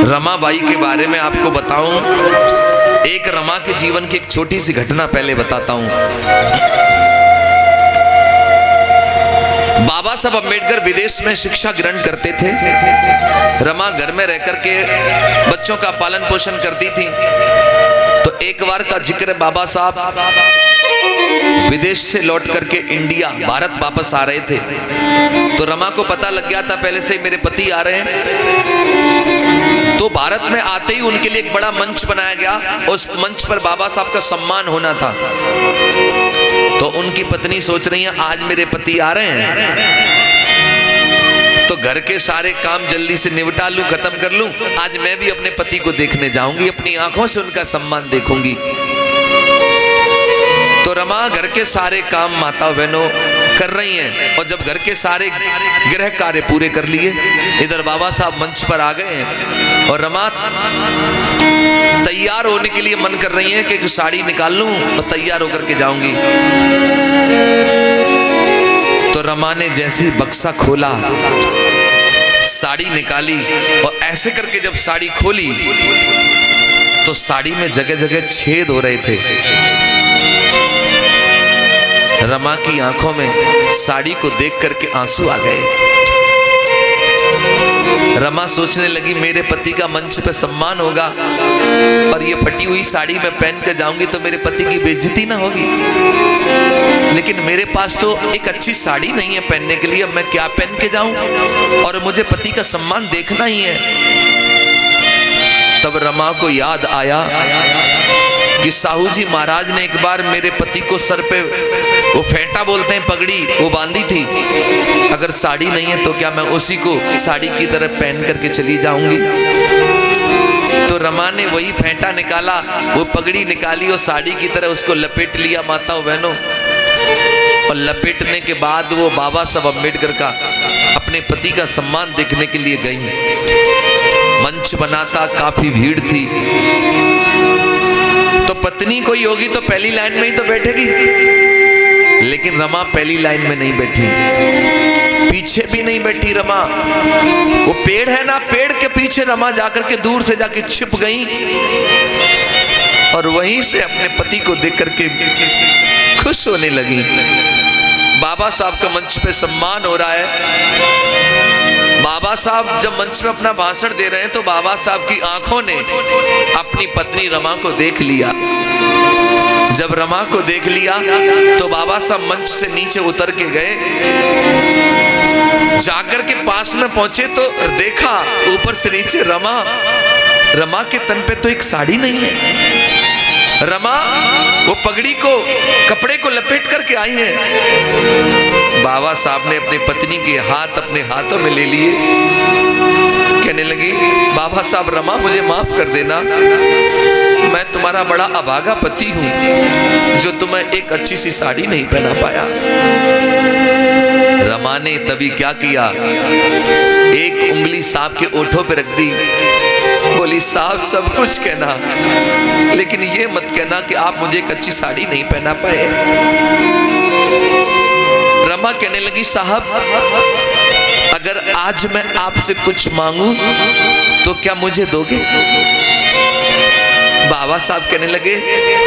रमाबाई के बारे में आपको बताऊं, एक रमा के जीवन की एक छोटी सी घटना पहले बताता हूं। बाबा साहब अम्बेडकर विदेश में शिक्षा ग्रहण करते थे। रमा घर में रहकर के बच्चों का पालन पोषण करती थी। तो एक बार का जिक्र, बाबा साहब विदेश से लौट करके इंडिया भारत वापस आ रहे थे। तो रमा को पता लग गया था पहले से ही मेरे पति आ रहे हैं। तो भारत में आते ही उनके लिए एक बड़ा मंच बनाया गया। उस मंच पर बाबा साहब का सम्मान होना था। तो उनकी पत्नी सोच रही है आज मेरे पति आ रहे हैं तो घर के सारे काम जल्दी से निपटा लूं, खत्म कर लूं। आज मैं भी अपने पति को देखने जाऊंगी, अपनी आंखों से उनका सम्मान देखूंगी। तो रमा घर के सारे काम माता बहनों कर रही हैं। और जब घर के सारे गृह कार्य पूरे कर लिए, इधर बाबा साहब मंच पर आ गए हैं और रमा तैयार होने के लिए मन कर रही है कि एक साड़ी निकाल लूं और तैयार होकर के जाऊंगी। तो रमा ने जैसे ही बक्सा खोला, साड़ी निकाली और ऐसे करके जब साड़ी खोली तो साड़ी में जगह जगह छेद हो रहे थे। रमा की आंखों में साड़ी को देख करके आंसू आ गए। रमा सोचने लगी मेरे पति का मंच पे सम्मान होगा और ये फटी हुई साड़ी मैं पहन कर जाऊंगी तो मेरे पति की बेइज्जती ना होगी। लेकिन मेरे पास तो एक अच्छी साड़ी नहीं है पहनने के लिए, अब मैं क्या पहन के जाऊं? और मुझे पति का सम्मान देखना ही है। तब रमा को याद आया कि साहू जी महाराज ने एक बार मेरे पति को सर पे वो फेंटा बोलते हैं पगड़ी, वो बांधी थी। अगर साड़ी नहीं है तो क्या मैं उसी को साड़ी की तरह पहन करके चली जाऊंगी? तो रमा ने वही फेंटा निकाला, वो पगड़ी निकाली और साड़ी की तरह उसको लपेट लिया माताओं बहनों। और लपेटने के बाद वो बाबा साहब अम्बेडकर का अपने पति का सम्मान देखने के लिए गई। मंच बना था, काफी भीड़ थी। तो पत्नी कोई होगी तो पहली लाइन में ही तो बैठेगी, लेकिन रमा पहली लाइन में नहीं बैठी, पीछे भी नहीं बैठी रमा। वो पेड़ है ना, पेड़ के पीछे रमा जाकर के दूर से जाके छिप गई और वहीं से अपने पति को देख करके खुश होने लगी। बाबा साहब का मंच पे सम्मान हो रहा है। बाबा साहब जब मंच पे अपना भाषण दे रहे हैं तो बाबा साहब की आंखों ने अपनी पत्नी रमा को देख लिया। जब रमा को देख लिया तो बाबा साहब मंच से नीचे उतर के गए, जाकर के पास में पहुंचे तो देखा ऊपर से नीचे रमा के तन पे तो एक साड़ी नहीं है। रमा वो पगड़ी को, कपड़े को लपेट करके आई है। बाबा साहब ने अपनी पत्नी के हाथ अपने हाथों में ले लिए, कहने लगी बाबा साहब रमा मुझे माफ कर देना, मैं तुम्हारा बड़ा अभागा पति हूं जो तुम्हें एक अच्छी सी साड़ी नहीं पहना पाया। रमा ने तभी क्या किया, एक उंगली साहब के ओठों पे रख दी, बोली साहब सब कुछ कहना लेकिन ये मत कहना कि आप मुझे एक अच्छी साड़ी नहीं पहना पाए। रमा कहने लगी साहब अगर आज मैं आपसे कुछ मांगू तो क्या मुझे दोगे? बाबा साहब कहने लगे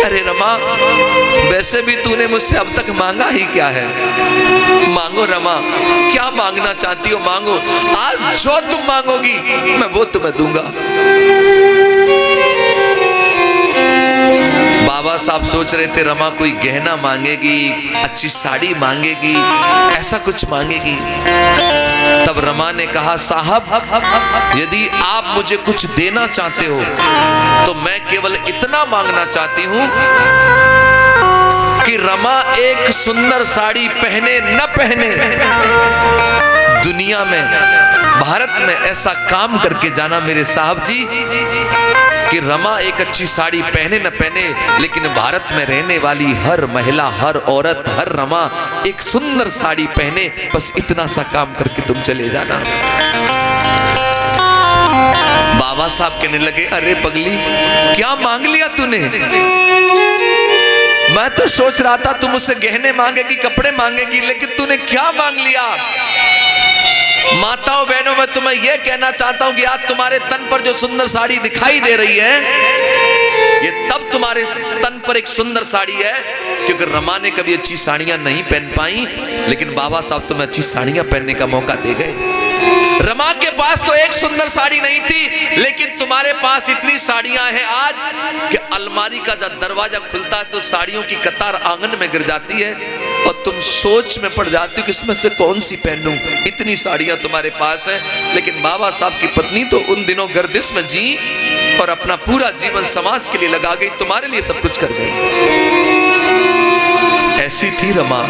अरे रमा वैसे भी तूने मुझसे अब तक मांगा ही क्या है, मांगो रमा, क्या मांगना चाहती हो मांगो, आज जो तुम मांगोगी मैं वो तुम्हें दूंगा। बाबा साहब सोच रहे थे रमा कोई गहना मांगेगी, अच्छी साड़ी मांगेगी, ऐसा कुछ मांगेगी। तब रमा ने कहा साहब यदि आप मुझे कुछ देना चाहते हो तो मैं केवल इतना मांगना चाहती हूं कि रमा एक सुंदर साड़ी पहने न पहने, दुनिया में भारत में ऐसा काम करके जाना मेरे साहब जी कि रमा एक अच्छी साड़ी पहने न पहने लेकिन भारत में रहने वाली हर महिला, हर औरत, हर रमा एक सुंदर साड़ी पहने, बस इतना सा काम करके तुम चले जाना। बाबा साहब कहने लगे अरे पगली क्या मांग लिया तूने? मैं तो सोच रहा था तुम मुझसे गहने मांगेगी, कपड़े मांगेगी, लेकिन तूने क्या मांग लिया? माताओं बहनों, मैं तुम्हें यह कहना चाहता हूं कि आज तुम्हारे तन पर जो सुंदर साड़ी दिखाई दे रही है, ये तब तुम्हारे तन पर एक सुंदर साड़ी है क्योंकि रमा ने कभी अच्छी साड़ियां नहीं पहन पाई, लेकिन बाबा साहब तुम्हें अच्छी साड़ियां पहनने का मौका दे गए। रमा के पास तो एक सुंदर साड़ी नहीं थी, लेकिन तुम्हारे पास इतनी साड़ियां हैं आज कि अलमारी का जब दरवाजा खुलता है तो साड़ियों की कतार आंगन में गिर जाती है और तुम सोच में पड़ जाती हो कि इसमें से कौन सी पहनूं। इतनी साड़ियां तुम्हारे पास है। लेकिन बाबा साहब की पत्नी तो उन दिनों गर्दिश में जी और अपना पूरा जीवन समाज के लिए लगा गई, तुम्हारे लिए सब कुछ कर गई। ऐसी थी रमा।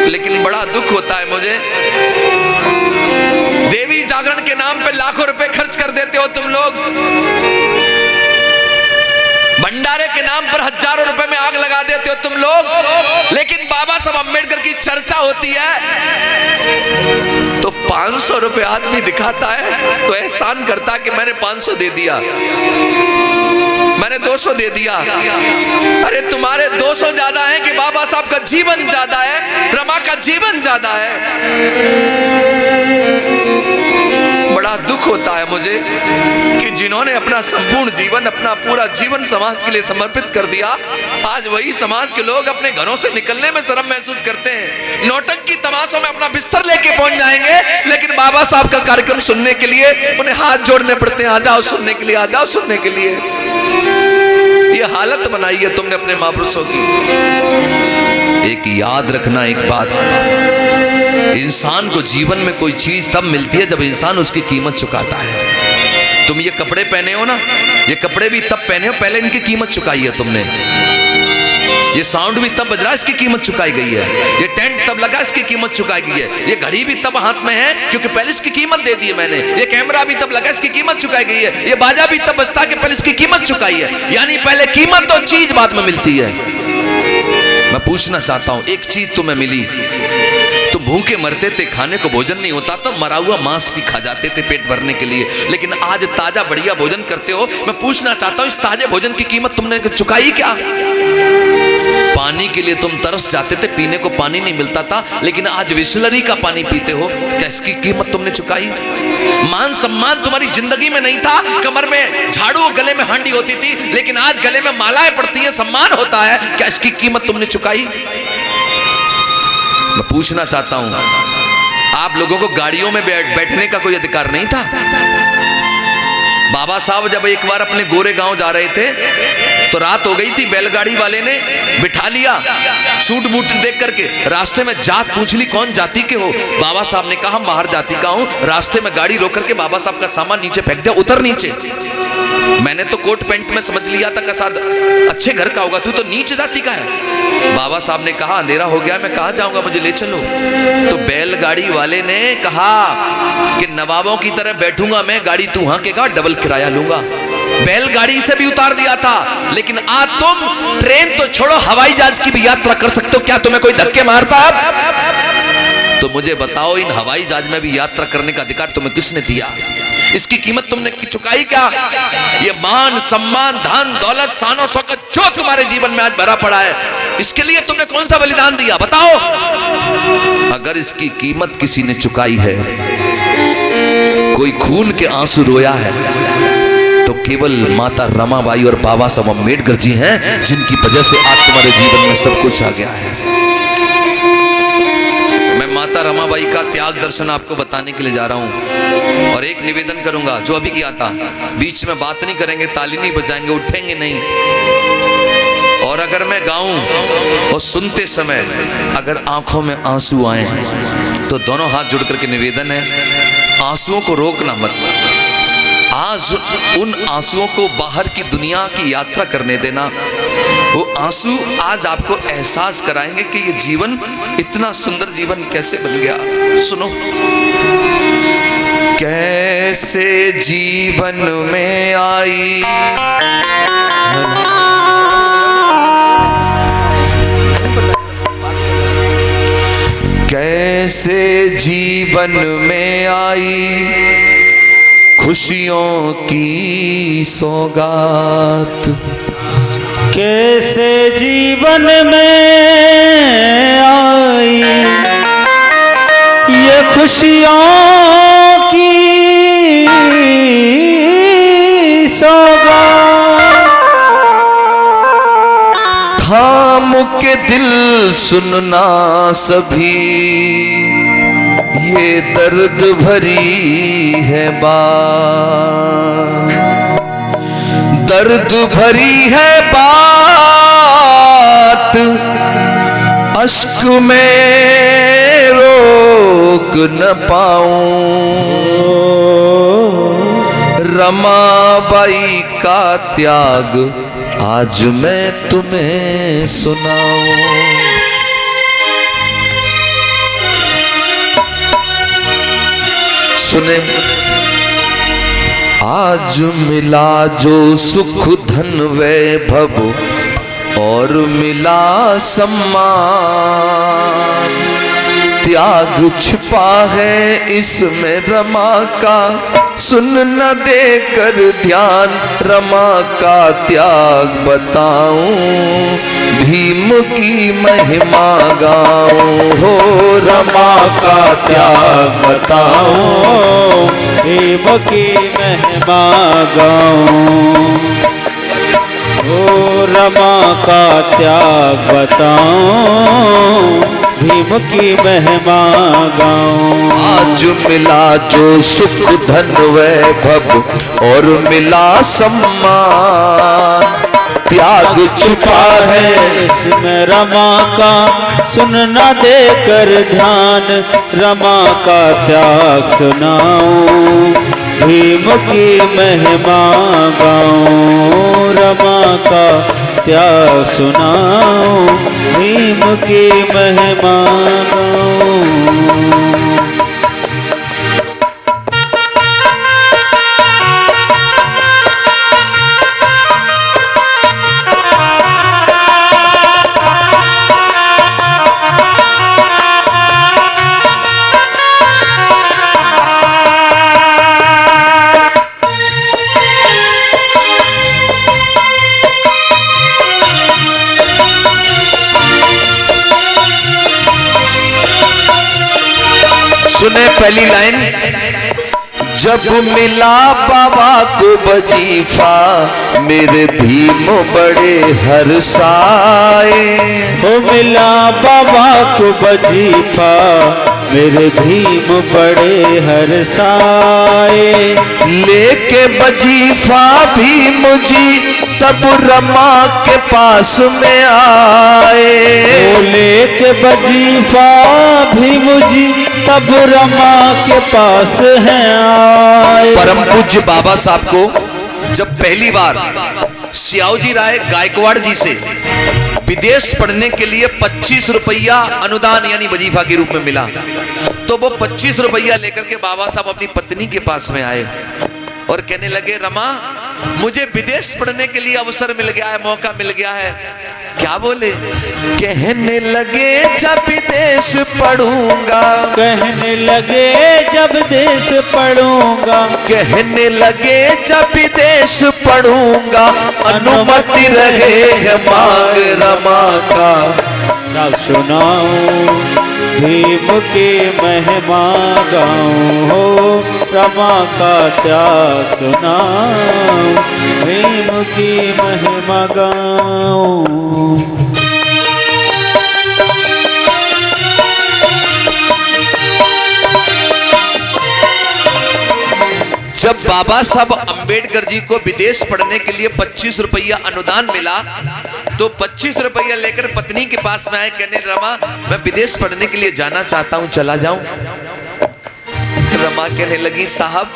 लेकिन बड़ा दुख होता है मुझे, देवी जागरण के नाम पे लाखों रुपए खर्च कर देते हो तुम लोग, भंडारे के नाम पर हजारों रुपए में आग लगा देते हो तुम लोग, लेकिन बाबा साहब अम्बेडकर की चर्चा होती है तो 500 रुपए आदमी दिखाता है तो एहसान करता कि मैंने 500 दे दिया, मैंने 200 दे दिया। अरे तुम्हारे 200 ज्यादा है कि बाबा साहब का जीवन ज्यादा है, रमा का जीवन ज्यादा है। बड़ा दुख होता है मुझे कि जिन्होंने अपना संपूर्ण जीवन, अपना पूरा जीवन समाज के लिए समर्पित कर दिया, आज वही समाज के लोग अपने घरों से निकलने में शर्म महसूस करते हैं। नौटंकी तमाशों में अपना बिस्तर लेके पहुंच जाएंगे, लेकिन बाबा साहब का कार्यक्रम सुनने के लिए उन्हें हाथ जोड़ने पड़ते हैं, आ जाओ सुनने के लिए, आ जाओ सुनने के लिए। ये हालत बनाई है तुमने अपने महापुरुषों की। एक याद रखना एक बात, इंसान को जीवन में कोई चीज तब मिलती है जब इंसान उसकी कीमत चुकाता है। तुम ये कपड़े पहने हो ना, ये कपड़े भी तब पहने हो पहले इनकी कीमत चुकाई है तुमने। ये साउंड भी तब बज रहा है, इसकी कीमत चुकाई गई है। ये टेंट तब लगा, इसकी कीमत चुकाई गई है। ये घड़ी भी तब हाथ में है क्योंकि पहले इसकी कीमत दे दी है मैंने। ये कैमरा भी तब लगा, इसकी कीमत चुकाई गई है। ये बाजा भी तब बजता कि पहले इसकी कीमत चुकाई है। यानी पहले कीमत तो चीज बाद में मिलती है। मैं पूछना चाहता हूं, एक चीज तुम्हें मिली, तुम भूखे मरते थे, खाने को भोजन नहीं होता तो मरा हुआ मांस भी खा जाते थे पेट भरने के लिए, लेकिन आज ताजा बढ़िया भोजन करते हो। मैं पूछना चाहता हूं, इस ताजे भोजन की कीमत तुमने चुकाई क्या? पानी के लिए तुम तरस जाते थे, पीने को पानी नहीं मिलता था, लेकिन आज बिसलरी का पानी पीते हो, क्या इसकी कीमत तुमने चुकाई? मान सम्मान तुम्हारी जिंदगी में नहीं था, कमर में झाड़ू, गले में हांडी होती थी, लेकिन आज गले में मालाएं पड़ती हैं, सम्मान होता है, क्या इसकी कीमत तुमने चुकाई? मैं पूछना चाहता हूं, आप लोगों को गाड़ियों में बैठने का कोई अधिकार नहीं था? बाबा साहब जब एक बार अपने गोरे गांव जा रहे थे तो रात हो गई थी, बैलगाड़ी वाले ने बिठा लिया सूट बूट देख करके, रास्ते में जात पूछ ली कौन जाति के हो? बाबा साहब ने कहा माहर जाति का हूं। रास्ते में गाड़ी रोक करके बाबा साहब का सामान नीचे फेंक दिया, उतर नीचे। मैंने तो कोट पैंट में समझ लिया था कसाद अच्छे घर का होगा, तू तो नीचे जाति का है। बाबा साहब ने कहा अंधेरा हो गया, मैं कहां जाऊंगा, मुझे ले चलो। तो बैलगाड़ी वाले ने कहा कि नवाबों की तरह बैठूंगा मैं, गाड़ी तू हांकेगा, डबल किराया लूंगा। बैलगाड़ी से भी उतार दिया था, लेकिन आज तुम ट्रेन तो छोड़ो, हवाई जहाज की भी यात्रा कर सकते हो। क्या तुम्हें कोई धक्के मारता है? तो मुझे बताओ, इन हवाई जहाज में भी यात्रा करने का अधिकार तुम्हें किसने दिया? इसकी कीमत तुमने चुकाई क्या? ये मान सम्मान धन दौलत शान और शौकत जो तुम्हारे जीवन में आज भरा पड़ा है, इसके लिए तुमने कौन सा बलिदान दिया बताओ? अगर इसकी कीमत किसी ने चुकाई है, कोई खून के आंसू रोया है, तो केवल माता रमाबाई और बाबा साहब अम्बेडकर जी हैं, जिनकी वजह से आज तुम्हारे जीवन में सब कुछ आ गया है। मैं माता रमाबाई का त्याग दर्शन आपको बताने के लिए जा रहा हूं और एक निवेदन करूंगा जो अभी किया था। बीच में बात नहीं करेंगे, ताली नहीं बजाएंगे, उठेंगे नहीं। और अगर मैं गाऊं और सुनते समय अगर आंखों में आंसू आए तो दोनों हाथ जुड़ करके निवेदन है, आंसुओं को रोकना मत। आज उन आंसुओं को बाहर की दुनिया की यात्रा करने देना। वो आंसू आज आपको एहसास कराएंगे कि ये जीवन इतना सुंदर जीवन कैसे बन गया। सुनो, कैसे जीवन में आई कैसे जीवन में आई खुशियों की सौगात, कैसे जीवन में आई ये खुशियों की सौगात, थाम के दिल सुनना सभी, ये दर्द भरी है बात, दर्द भरी है बात, अश्क में रोक न पाऊं, रमाबाई का त्याग आज मैं तुम्हें सुनाऊं। सुने, आज मिला जो सुख धन वैभव और मिला सम्मान, त्याग छिपा है इसमें रमा का, सुन न देकर ध्यान, रमा का त्याग बताऊं, भीम की महिमा गाऊं, हो रमा का त्याग बताऊं, भीम की महिमा गाऊं, ओ रमा का त्याग बताऊं, भीम की महिमा गाऊं। आज मिला जो सुख धन वैभव और मिला सम्मान, त्याग छिपा है इसमें रमा का, सुन न देकर ध्यान, रमा का त्याग सुनाऊं, भीम की महिमा गाऊं, रमा का त्याग सुनाऊं, भीम की महिमा गाऊं। सुने पहली लाइन, जब मिला बाबा को वजीफा, मेरे भीम बड़े हर्षाए, हो मिला बाबा को वजीफा, मेरे भीम बड़े हर्षाए, लेके वजीफा भीम जी तब रमा के पास में आए, ओ लेके वजीफा भीम जी तब रमा के पास हैं आए। परम पूज्य बाबा साहब को जब पहली बार सियाओजी राय गायकवाड़ जी से विदेश पढ़ने के लिए 25 रुपया अनुदान यानी वजीफा के रूप में मिला, तो वो 25 रुपया लेकर के बाबा साहब अपनी पत्नी के पास में आए और कहने लगे, रमा मुझे विदेश पढ़ने के लिए अवसर मिल गया है, मौका मिल गया है। क्या बोले? कहने लगे जब विदेश पढ़ूंगा, कहने लगे जब देश पढ़ूंगा, कहने लगे जब विदेश पढ़ूंगा, अनुमति रहे मांग रमा का। तब सुनाऊं भीम की महिमा गाऊं, हो रमा का त्याग सुनाऊं, भीम की महिमा गाऊं। जब बाबा साहब अंबेडकर जी को विदेश पढ़ने के लिए 25 रुपया अनुदान मिला, तो 25 रुपया लेकर पत्नी के पास में आए, कहने रमा मैं विदेश पढ़ने के लिए जाना चाहता हूं, चला जाऊं? रमा कहने लगी, साहब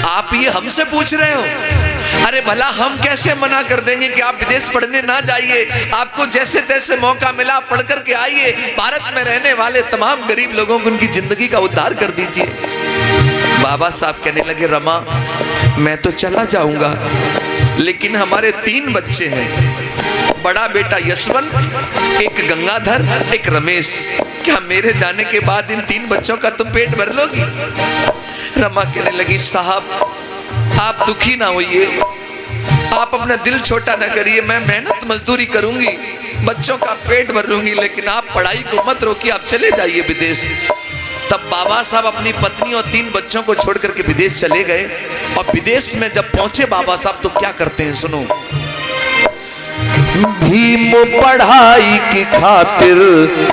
आप ये हमसे पूछ रहे हो? अरे भला हम कैसे मना कर देंगे कि आप विदेश पढ़ने ना जाइए, आपको जैसे तैसे मौका मिला पढ़ कर के आइए, भारत में रहने वाले तमाम गरीब लोगों को उनकी जिंदगी का उद्धार कर दीजिए। बाबा साहब कहने लगे, रमा मैं तो चला जाऊंगा, लेकिन हमारे 3 बच्चे हैं, बड़ा बेटा यशवंत, एक गंगाधर, एक रमेश, क्या मेरे जाने के बाद इन 3 बच्चों का तुम पेट भर लोगी? रमा कहने लगी, साहब आप दुखी ना होइए, आप अपना दिल छोटा ना करिए, मैं मेहनत मजदूरी करूंगी, बच्चों का पेट भर लूंगी, लेकिन आप पढ़ाई को मत रोकिए, आप चले जाइए विदेश। तब बाबा साहब अपनी पत्नी और 3 बच्चों को छोड़ करके विदेश चले गए। और विदेश में जब पहुंचे बाबा साहब तो क्या करते हैं, सुनो। भीम पढ़ाई की खातिर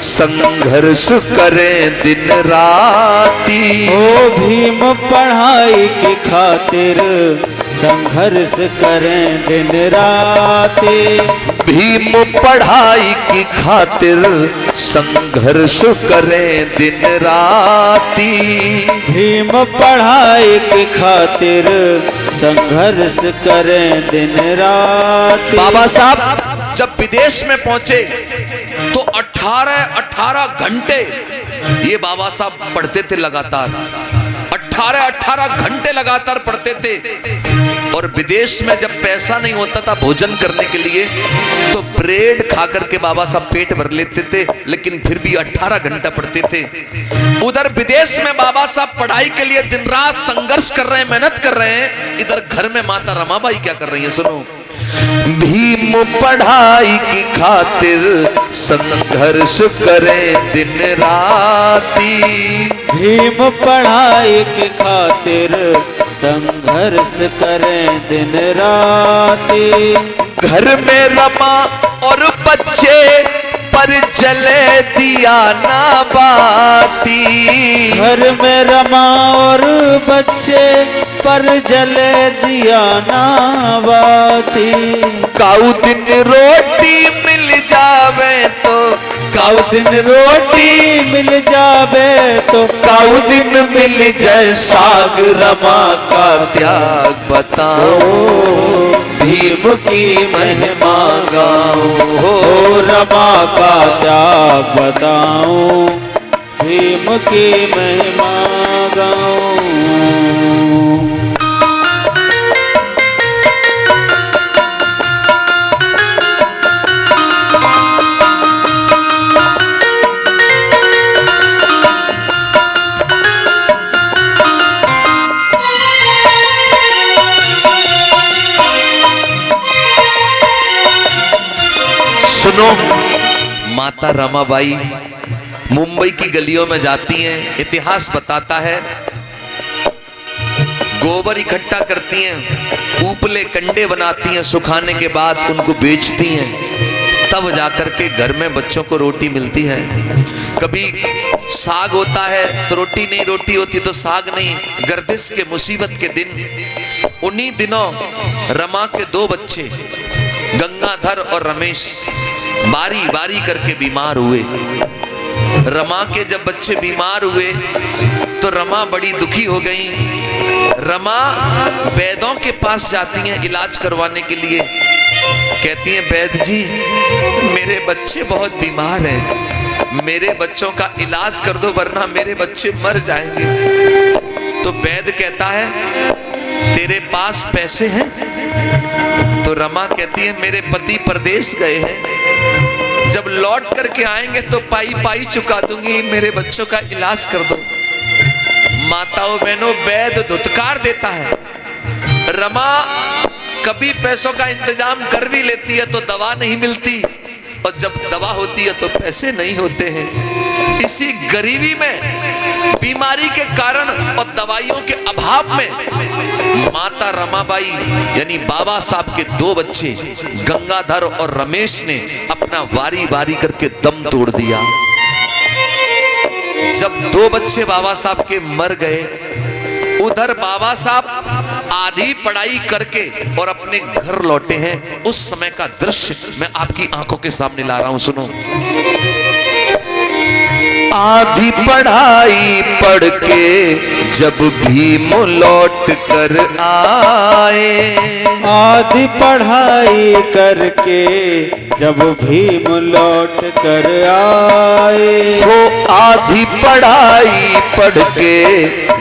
संघर्ष करें दिन राती। ओ भीम पढ़ाई की खातिर संघर्ष करें दिन राती। भीम पढ़ाई की खातिर संघर्ष करें दिन राती। भीम पढ़ाई की खातिर संघर्ष करें दिन राती। बाबा साहब जब विदेश में पहुंचे तो 18 घंटे ये बाबा साहब पढ़ते थे लगातार। 18 घंटे लगातार पढ़ते थे। और विदेश में जब पैसा नहीं होता था भोजन करने के लिए तो ब्रेड खा करके बाबा साहब पेट भर लेते थे, लेकिन फिर भी 18 घंटा पढ़ते थे। उधर विदेश में बाबा साहब पढ़ाई के लिए दिन रात संघर्ष कर रहे हैं, मेहनत कर रहे हैं। इधर घर में माता रमाबाई क्या कर रही है, सुनो। भीम पढ़ाई की खातिर संघर्ष करें दिन राती। भीम पढ़ाई की खातिर संघर्ष करें दिन राती। घर में रमा और बच्चे पर जले दिया ना बाती। घर में रमा और बच्चे पर जले दिया ना बाती। काऊ दिन रोटी मिल जावे तो, काऊ दिन रोटी मिल जावे तो, काऊ दिन मिल जाए साग रमा का त्याग बताओ। भीम की महिमा गाओ हो, रमा का त्याग बताऊं। भीम की महिमा गाऊं। सुनो, माता रमाबाई मुंबई की गलियों में जाती हैं। इतिहास बताता है गोबर इकट्ठा करती हैं, उपले कंडे बनाती हैं, सुखाने के बाद उनको बेचती हैं, तब जाकर के घर में बच्चों को रोटी मिलती है। कभी साग होता है तो रोटी नहीं, रोटी होती तो साग नहीं। गर्दिश के मुसीबत के दिन उन्हीं दिनों रमा के 2 बच्चे गंगाधर और रमेश बारी बारी करके बीमार हुए। रमा के जब बच्चे बीमार हुए तो रमा बड़ी दुखी हो गई। रमा वैद्यों के पास जाती हैं इलाज करवाने के लिए। कहती हैं, वैद्य जी मेरे बच्चे बहुत बीमार हैं, मेरे बच्चों का इलाज कर दो वरना मेरे बच्चे मर जाएंगे। तो वैद्य कहता है, तेरे पास पैसे हैं? तो रमा कहती है, मेरे पति परदेश गए हैं, जब लौट करके आएंगे तो पाई पाई चुका दूंगी, मेरे बच्चों का इलाज कर दो। माताओं बहनों, वैद्य धुतकार देता है। रमा कभी पैसों का इंतजाम कर भी लेती है तो दवा नहीं मिलती, और जब दवा होती है तो पैसे नहीं होते हैं। इसी गरीबी में, बीमारी के कारण और दवाइयों के अभाव में माता रमाबाई यानी बाबा साहब के 2 बच्चे गंगाधर और रमेश ने अपना वारी वारी करके दम तोड़ दिया। जब 2 बच्चे बाबा साहब के मर गए, उधर बाबा साहब आधी पढ़ाई करके और अपने घर लौटे हैं। उस समय का दृश्य मैं आपकी आंखों के सामने ला रहा हूं, सुनो। आधी पढ़ाई पढ़ के जब भीम लौट कर आए, आधी पढ़ाई करके जब भीम लौट कर आए, वो आधी पढ़ाई पढ़ के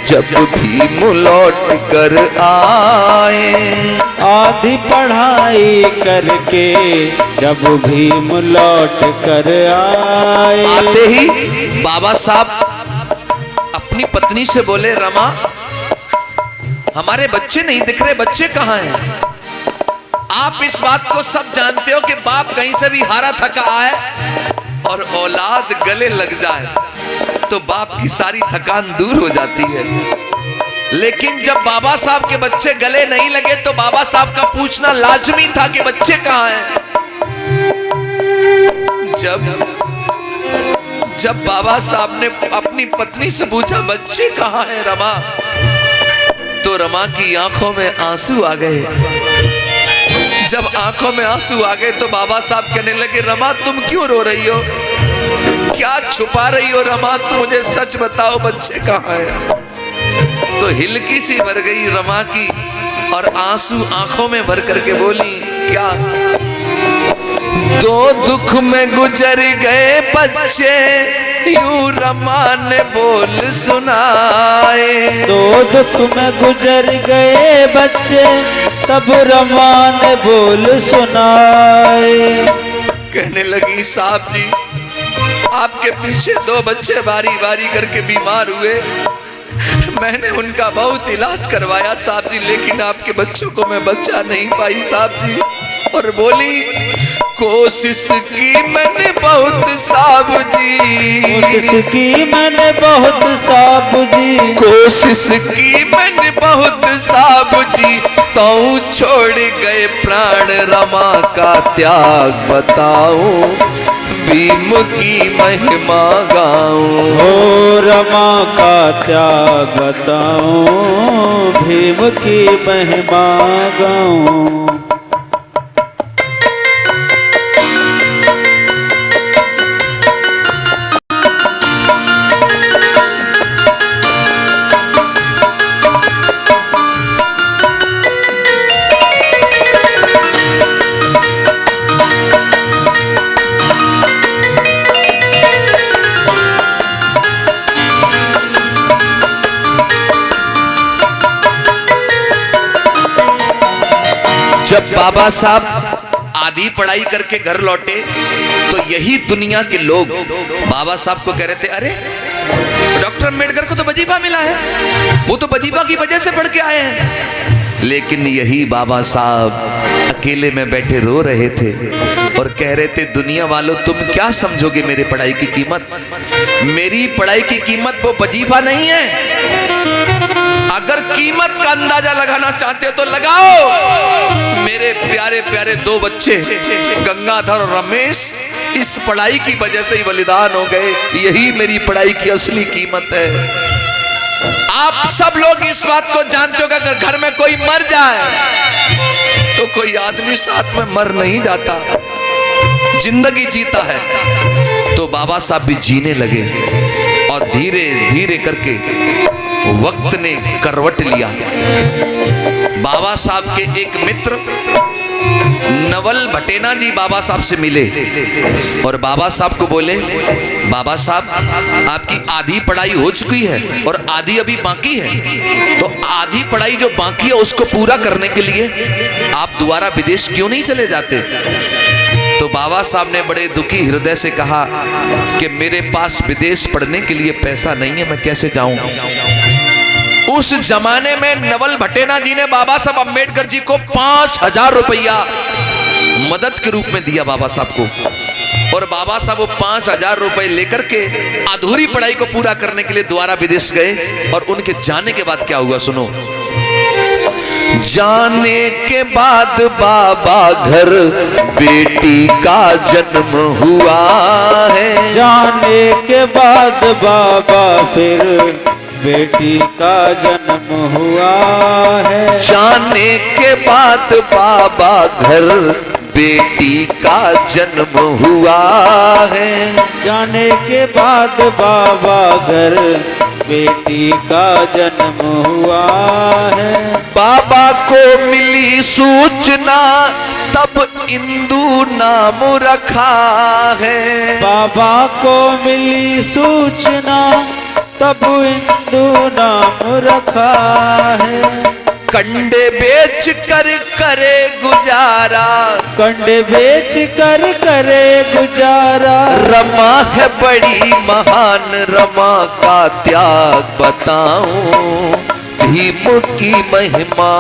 जब भीम लौट कर आए, आधी पढ़ाई करके जब भीम लौट कर आए। आते ही बाबा साहब अपनी पत्नी से बोले, रमा हमारे बच्चे नहीं दिख रहे, बच्चे कहाँ हैं? आप इस बात को सब जानते हो कि बाप कहीं से भी हारा थका आए और औलाद गले लग जाए तो बाप की सारी थकान दूर हो जाती है। लेकिन जब बाबा साहब के बच्चे गले नहीं लगे तो बाबा साहब का पूछना लाजमी था कि बच्चे कहां हैं। जब बाबा साहब ने अपनी पत्नी से पूछा बच्चे कहां हैं रमा, तो रमा की आंखों में आंसू आ गए। जब आंखों में आंसू आ गए तो बाबा साहब कहने लगे रमा तुम क्यों रो रही हो, क्या छुपा रही हो रमा, तुम मुझे सच बताओ बच्चे कहां हैं। तो हिलकी सी भर गई रमा की और आंसू आंखों में भर करके बोली क्या, दो दुख में गुजर गए बच्चे यूं रमा ने बोल सुनाए। दो दुख में गुजर गए बच्चे तब रमा ने बोल सुनाए। कहने लगी साहब जी आपके पीछे दो बच्चे बारी बारी करके बीमार हुए, मैंने उनका बहुत इलाज करवाया साहब जी, लेकिन आपके बच्चों को मैं बच्चा नहीं पाई साहब जी। और बोली कोशिश की मैंने बहुत साहब जी, कोशिश की मैंने बहुत साहब जी, कोशिश की मैंने बहुत साहब जी, तो छोड़ गए प्राण रमा का त्याग बताऊं, भीम की महिमा गाऊं। हो रमा का त्याग बताऊं, भीम की महिमा गाऊं। जब बाबा साहब आधी पढ़ाई करके घर लौटे तो यही दुनिया के लोग बाबा साहब को कह रहे थे अरे डॉक्टर अम्बेडकर को तो वजीफा मिला है, वो तो वजीफा की वजह से पढ़ के आए हैं। लेकिन यही बाबा साहब अकेले में बैठे रो रहे थे और कह रहे थे दुनिया वालों तुम क्या समझोगे मेरी पढ़ाई की कीमत, मेरी पढ़ाई की कीमत वो वजीफा नहीं है। अगर कीमत का अंदाजा लगाना चाहते हो तो लगाओ, मेरे प्यारे प्यारे दो बच्चे गंगाधर और रमेश इस पढ़ाई की वजह से ही बलिदान हो गए, यही मेरी पढ़ाई की असली कीमत है। आप सब लोग इस बात को जानते हो कि अगर घर में कोई मर जाए तो कोई आदमी साथ में मर नहीं जाता, जिंदगी जीता है। तो बाबा साहब भी जीने लगे और धीरे धीरे करके वक्त ने करवट लिया। बाबा साहब के एक मित्र नवल भटेना जी बाबा साहब से मिले और बाबा साहब को बोले बाबा साहब आपकी आधी पढ़ाई हो चुकी है और आधी अभी बाकी है, तो आधी पढ़ाई जो बाकी है उसको पूरा करने के लिए आप दोबारा विदेश क्यों नहीं चले जाते। तो बाबा साहब ने बड़े दुखी हृदय से कहा कि मेरे पास विदेश पढ़ने के लिए पैसा नहीं है, मैं कैसे जाऊं। उस जमाने में नवल भटेना जी ने बाबा साहब अम्बेडकर जी को 5,000 रुपया मदद के रूप में दिया बाबा साहब को, और बाबा साहब वो 5,000 रुपए लेकर के अधूरी पढ़ाई को पूरा करने के लिए दोबारा विदेश गए। और उनके जाने के बाद क्या हुआ सुनो। जाने के बाद बाबा घर बेटी का जन्म हुआ है, जाने के बाद बाबा फिर बेटी का जन्म हुआ है, जाने के बाद बाबा घर बेटी का जन्म हुआ है, जाने के बाद बाबा घर बेटी का जन्म हुआ है। बाबा को मिली सूचना तब इंदू नाम रखा है, बाबा को मिली सूचना तब इंदू नाम रखा है। कंडे बेच कर करे गुजारा, कंडे बेच कर करे गुजारा, रमा है बड़ी महान रमा का त्याग बताऊं, भीम की महिमा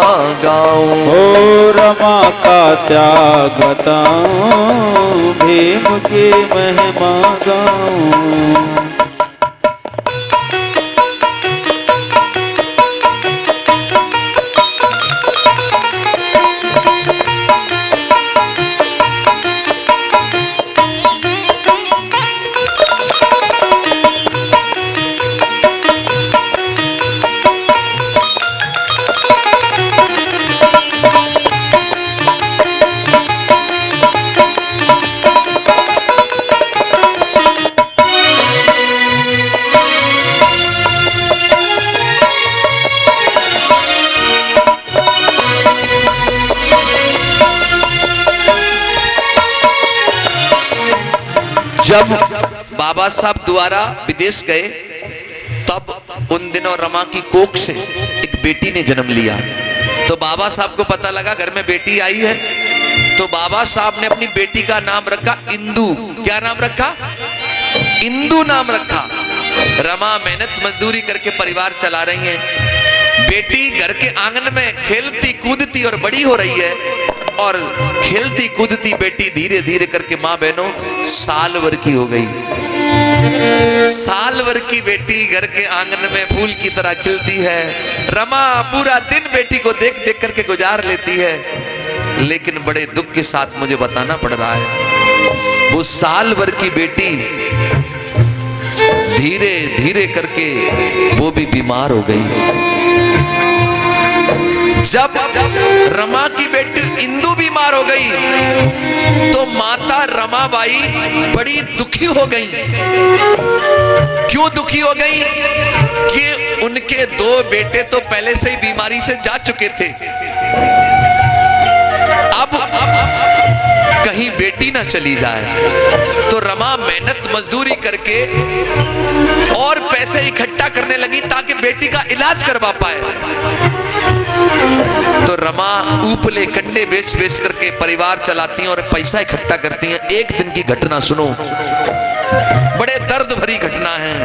गाऊं। ओ रमा का त्याग बताऊं, भीम की महिमा गाऊं। जब बाबा साहब द्वारा विदेश गए तब उन दिनों रमा की कोख से एक बेटी ने जन्म लिया। तो बाबा साहब को पता लगा घर में बेटी आई है, तो बाबा साहब ने अपनी बेटी का नाम रखा इंदु। क्या नाम रखा? इंदु नाम रखा। रमा मेहनत मजदूरी करके परिवार चला रही है। बेटी घर के आंगन में खेलती कूदती और बड़ी हो रही है, और खेलती कूदती बेटी धीरे धीरे करके माँ बहनों साल भर की हो गई। साल भर की बेटी घर के आंगन में फूल की तरह खिलती है। रमा पूरा दिन बेटी को देख देख करके गुजार लेती है, लेकिन बड़े दुख के साथ मुझे बताना पड़ रहा है, वो साल भर की बेटी धीरे धीरे करके वो भी बीमार हो गई। जब रमा की बेटी इंदु बीमार हो गई तो माता रमाबाई बड़ी दुखी हो गई। क्यों दुखी हो गई? कि उनके दो बेटे तो पहले से ही बीमारी से जा चुके थे, अब कहीं बेटी ना चली जाए। तो रमा मेहनत मजदूरी करके और पैसे इकट्ठा करने लगी ताकि बेटी का इलाज करवा पाए। तो रमा ऊपले कंडे बेच बेच करके परिवार चलाती हैं और पैसा इकट्ठा करती हैं। एक दिन की घटना सुनो, बड़े दर्द भरी घटना है।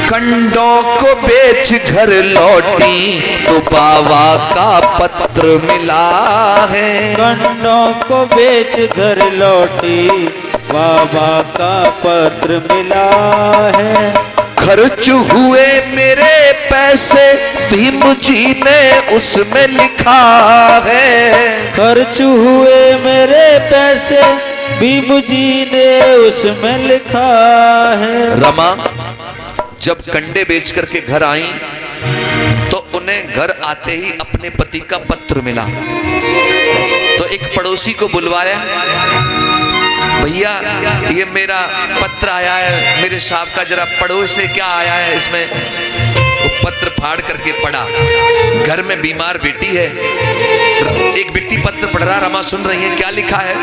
कंडों को बेच घर लौटी तो बाबा का पत्र मिला है। कंडों को बेच घर लौटी बाबा का पत्र मिला है। खर्च हुए मेरे पैसे भीम जी ने उसमें लिखा है। खर्च हुए मेरे पैसे भीम जी ने उसमें लिखा है। रमा जब कंडे बेच करके घर आई तो उन्हें घर आते ही अपने पति का पत्र मिला। तो एक पड़ोसी को बुलवाया, भैया ये मेरा पत्र आया है मेरे साहब का, जरा पढ़ो इसे क्या आया है इसमें। वो पत्र फाड़ करके पढ़ा। घर में बीमार बेटी है, एक व्यक्ति पत्र पढ़ रहा, रमा सुन रही है। क्या लिखा है?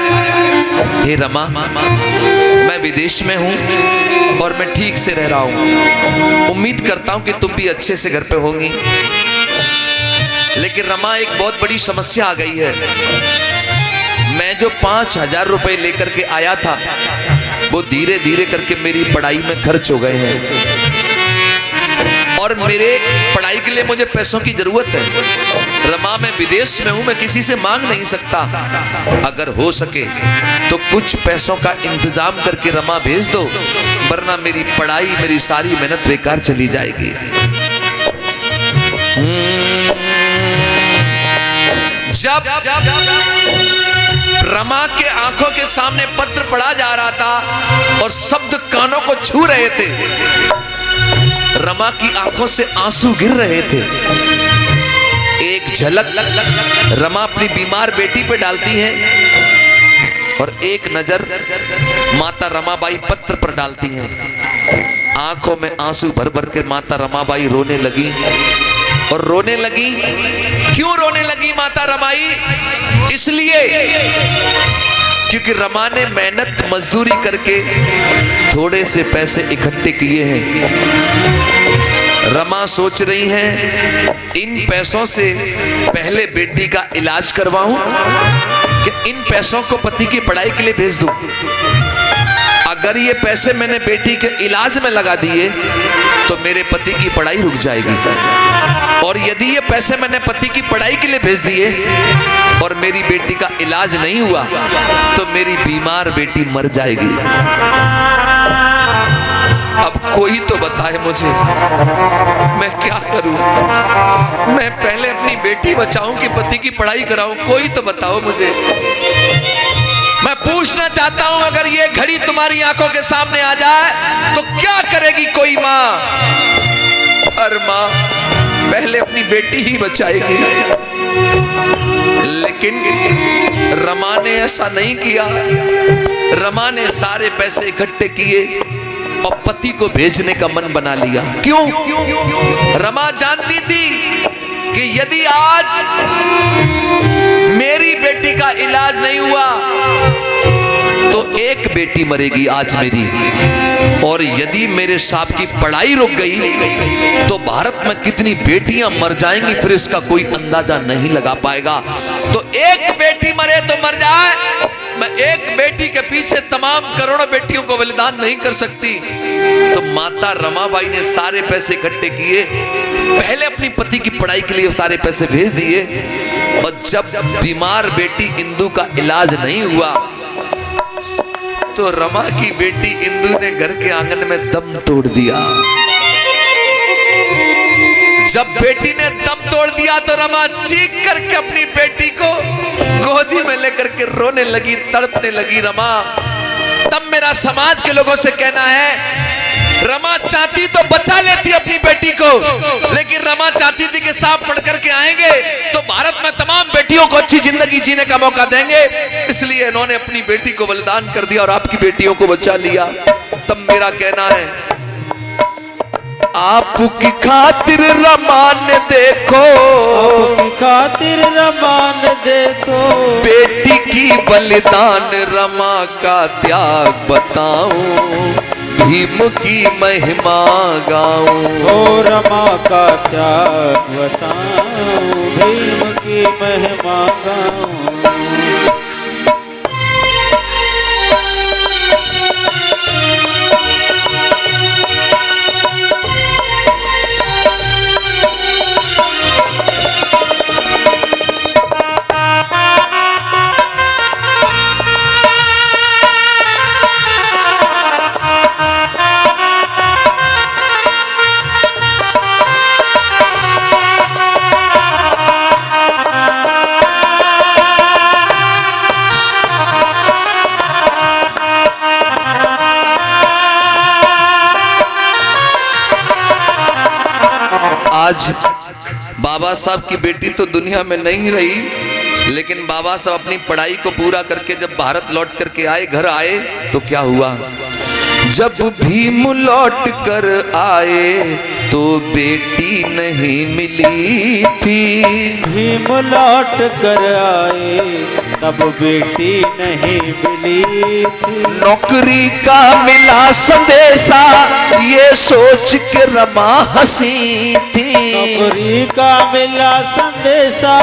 हे रमा, मैं विदेश में हूं और मैं ठीक से रह रहा हूं। उम्मीद करता हूं कि तुम भी अच्छे से घर पे होंगी, लेकिन रमा एक बहुत बड़ी समस्या आ गई है। मैं जो 5,000 रुपए लेकर के आया था वो धीरे धीरे करके मेरी पढ़ाई में खर्च हो गए हैं, और मेरे पढ़ाई के लिए मुझे पैसों की जरूरत है। रमा मैं विदेश में हूं, मैं किसी से मांग नहीं सकता। अगर हो सके तो कुछ पैसों का इंतजाम करके रमा भेज दो, वरना मेरी पढ़ाई मेरी सारी मेहनत बेकार चली जाएगी। जब रमा के आंखों के सामने पत्र पढ़ा जा रहा था और शब्द कानों को छू रहे थे, रमा की आंखों से आंसू गिर रहे थे। एक झलक रमा अपनी बीमार बेटी पे डालती है और एक नजर माता रमाबाई पत्र पर डालती हैं। आंखों में आंसू भर भर के माता रमाबाई रोने लगी। और रोने लगी, क्यों रोने लगी माता रमाई? इसलिए क्योंकि रमा ने मेहनत मजदूरी करके थोड़े से पैसे इकट्ठे किए हैं। रमा सोच रही हैं इन पैसों से पहले बेटी का इलाज करवाऊं कि इन पैसों को पति की पढ़ाई के लिए भेज दूं। अगर ये पैसे मैंने बेटी के इलाज में लगा दिए तो मेरे पति की पढ़ाई रुक जाएगी, और यदि ये पैसे मैंने पति की पढ़ाई के लिए भेज दिए और मेरी बेटी का इलाज नहीं हुआ तो मेरी बीमार बेटी मर जाएगी। अब कोई तो बताए मुझे, मैं क्या करूं? मैं पहले अपनी बेटी बचाऊं कि पति की पढ़ाई कराऊं? कोई तो बताओ मुझे। मैं पूछना चाहता हूं, अगर ये घड़ी तुम्हारी आंखों के सामने आ जाए तो क्या करेगी कोई मां? हर मां पहले अपनी बेटी ही बचाएगी, लेकिन रमा ने ऐसा नहीं किया। रमा ने सारे पैसे इकट्ठे किए और पति को भेजने का मन बना लिया। क्यों? रमा जानती थी कि यदि आज मेरी बेटी का इलाज नहीं हुआ तो एक बेटी मरेगी आज मेरी, और यदि मेरे साहब की पढ़ाई रुक गई तो भारत में कितनी बेटियां मर जाएंगी, फिर इसका कोई अंदाजा नहीं लगा पाएगा। तो एक बेटी मरे तो मर जाए, मैं एक बेटी के पीछे तमाम करोड़ों बेटियों को बलिदान नहीं कर सकती। तो माता रमाबाई ने सारे पैसे इकट्ठे किए, पहले अपनी पति की पढ़ाई के लिए सारे पैसे भेज दिए, और जब बीमार बेटी इंदु का इलाज नहीं हुआ तो रमा की बेटी इंदु ने घर के आंगन में दम तोड़ दिया। जब बेटी ने दम तोड़ दिया तो रमा चीख करके अपनी बेटी को गोदी में लेकर के रोने लगी, तड़पने लगी रमा। तब मेरा समाज के लोगों से कहना है, रमा चाहती तो बचा लेती अपनी बेटी को, लेकिन रमा चाहती थी कि साहब पढ़ करके आएंगे तो भारत में तमाम बेटियों को अच्छी जिंदगी जीने का मौका देंगे, इसलिए इन्होंने अपनी बेटी को बलिदान कर दिया और आपकी बेटियों को बचा लिया। तब मेरा कहना है, आपकी खातिर रमान देखो, आपकी खातिर रमान देखो, बेटी की बलिदान रमा का त्याग बताऊं, भीम की महिमा गाऊं। ओ रमा का त्याग बताऊं, भीम की महिमा गाऊं। आज बाबा साहब की बेटी तो दुनिया में नहीं रही, लेकिन बाबा साहब अपनी पढ़ाई को पूरा करके जब भारत लौट करके आए, घर आए, तो क्या हुआ, जब भीम लौट कर आए तो बेटी नहीं मिली थी। भीम लौट कर आए तब बेटी नहीं मिली थी। नौकरी का मिला संदेशा ये सोच के रमा हंसी थी। नौकरी का मिला संदेशा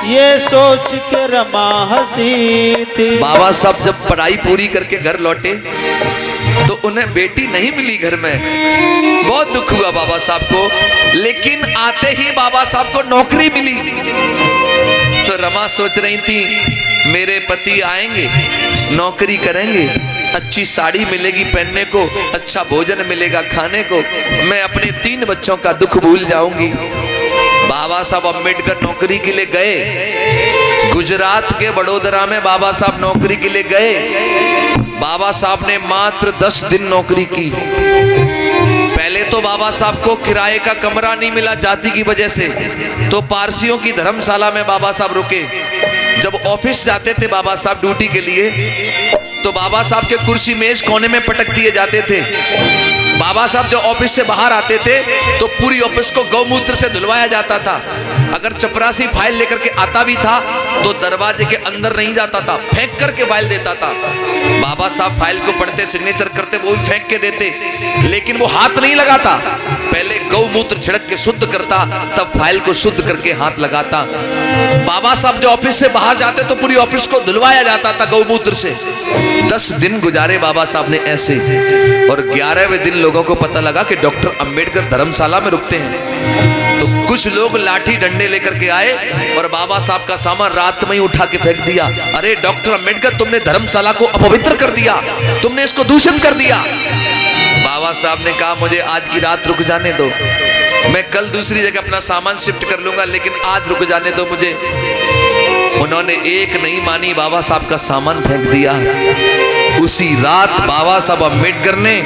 ये सोच के रमा हंसी थी। बाबा साहब जब पढ़ाई पूरी करके घर लौटे तो उन्हें बेटी नहीं मिली घर में, बहुत दुख हुआ बाबा साहब को। लेकिन आते ही बाबा साहब को नौकरी मिली। तो रमा सोच रही थी मेरे पति आएंगे, नौकरी करेंगे, अच्छी साड़ी मिलेगी पहनने को, अच्छा भोजन मिलेगा खाने को, मैं अपने 3 बच्चों का दुख भूल जाऊंगी। बाबा साहब अम्बेडकर नौकरी के लिए गए। गुजरात के वडोदरा में बाबा साहब नौकरी के लिए गए। बाबा साहब ने मात्र 10 दिन नौकरी की। पहले तो बाबा साहब को किराए का कमरा नहीं मिला जाति की वजह से, तो पारसियों की धर्मशाला में बाबा साहब रुके। जब ऑफिस जाते थे बाबा साहब ड्यूटी के लिए, तो बाबा साहब के कुर्सी मेज कोने में पटक दिए जाते थे। बाबा साहब जब ऑफिस से बाहर आते थे तो पूरी ऑफिस को गौमूत्र से धुलवाया जाता था। अगर चपरासी फाइल लेकर के आता भी था तो दरवाजे के अंदर नहीं जाता था, फेंक करके फाइल देता था। बाबा साहब फाइल को पढ़ते, सिग्नेचर करते, वो भी फेंक के देते, लेकिन वो हाथ नहीं लगाता। पहले गौमूत्र छिड़क के शुद्ध करता, तब फाइल को शुद्ध करके हाथ लगाता। बाबा साहब जो ऑफिस से बाहर जाते तो पूरी ऑफिस को धुलवाया जाता था गौमूत्र से। 10 दिन गुजारे बाबा साहब ने ऐसे, और 11वें दिन लोगों को पता लगा कि डॉक्टर अंबेडकर धर्मशाला में रुकते हैं। तो कुछ लोग लाठी डंडे लेकर के आए और बाबा साहब का सामान रात में ही उठा के फेंक दिया। अरे डॉक्टर अंबेडकर, तुमने धर्मशाला को अपवित्र कर दिया, तुमने इसको दूषित कर दिया। बाबा साहब ने कहा मुझे आज की रात रुक जाने दो, मैं कल दूसरी जगह अपना सामान शिफ्ट कर लूंगा, लेकिन आज रुक जाने दो मुझे। उन्होंने एक नहीं मानी, बाबा साहब का सामान फेंक दिया। उसी रात बाबा साहब अम्बेडकर ने